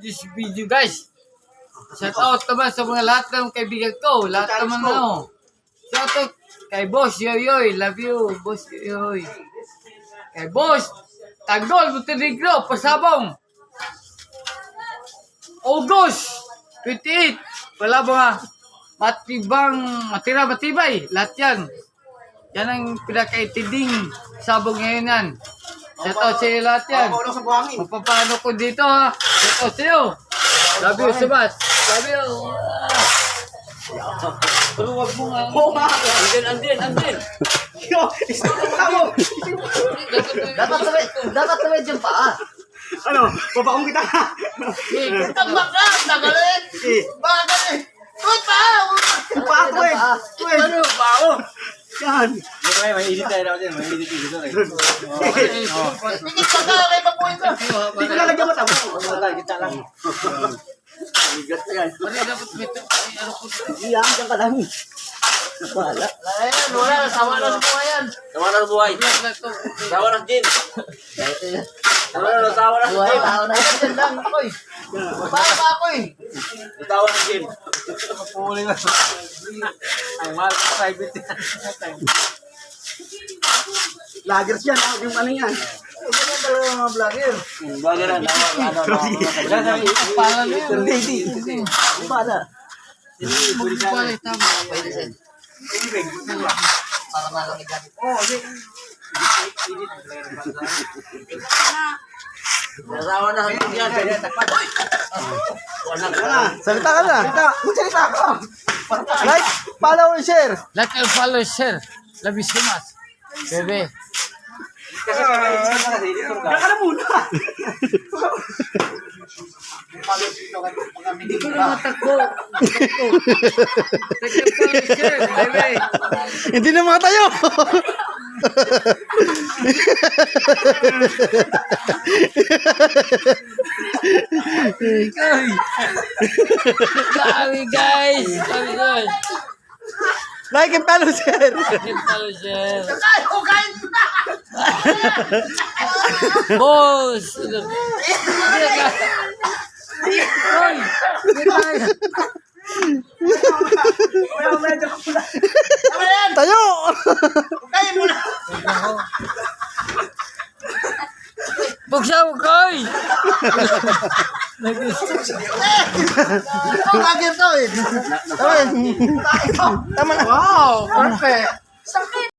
this video, guys. Shout out naman sa mga lahat ng kaibigan ko. Lahat naman ano. Shout out kay Boss Yoyoy. Love you, Boss Yoyoy. Kay Boss Tanggol, Montenegro, Pasabong. August 28. Wala mga matibay. Lahat yan. Yan ang pinakaitinding sabong ngayon yan. Shout out sa iyo lahat yan. Mapapano ko dito ha. Shout out sa iyo. Love you so much. Love you. Pero wag mo nga. Andin. Yo, isama mo. Dapat tawid yung paa. Ano, babaong kita. Tama ka, nagalit. Bakit? Tuwid paa. Paa, tuwid. Ano, pao? Yan. Mainit tayo daw din. Mainit dito. Pikit ka ka, may papuin ka. Hindi ko lalagyan mo tabo. Kita lang. Bigat yan. Iyan, dyan ka lang. Wala. Ayan, wala, sawa na sa buhay yan. Sawa na buhay. Sawa na din. Sawa na Buhay, din. tao na yan lang, ako'y. Paano pa ako'y? Sawa na din. Puli na. Ang mahal sa private yan. Lagers yan, yung ano yan. Ganyan talaga mga vlogger. Bagaran. Pala na yun. Hindi. Bala. Pala, tama. Pwede sen. Para malamig natin. Sawa na sa yan. Salita ka na. Magsalita ka. Like, follow, and share. Like and follow, share. Love you so much. Bebe. Diyan ka na muna. Hindi ko na matakbo. Like and follow, share. Bebe. Hindi na makatayo. Sorry guys. Sorry guys. Like and follow, share. Like and follow, share. Ay, hukain mo na! Boss. Hoy. Tama na yan! Tayo. Hukain mo na! Buksan mo koy. Ikaw vlogger to eh. Tama na. Wow. Perfect.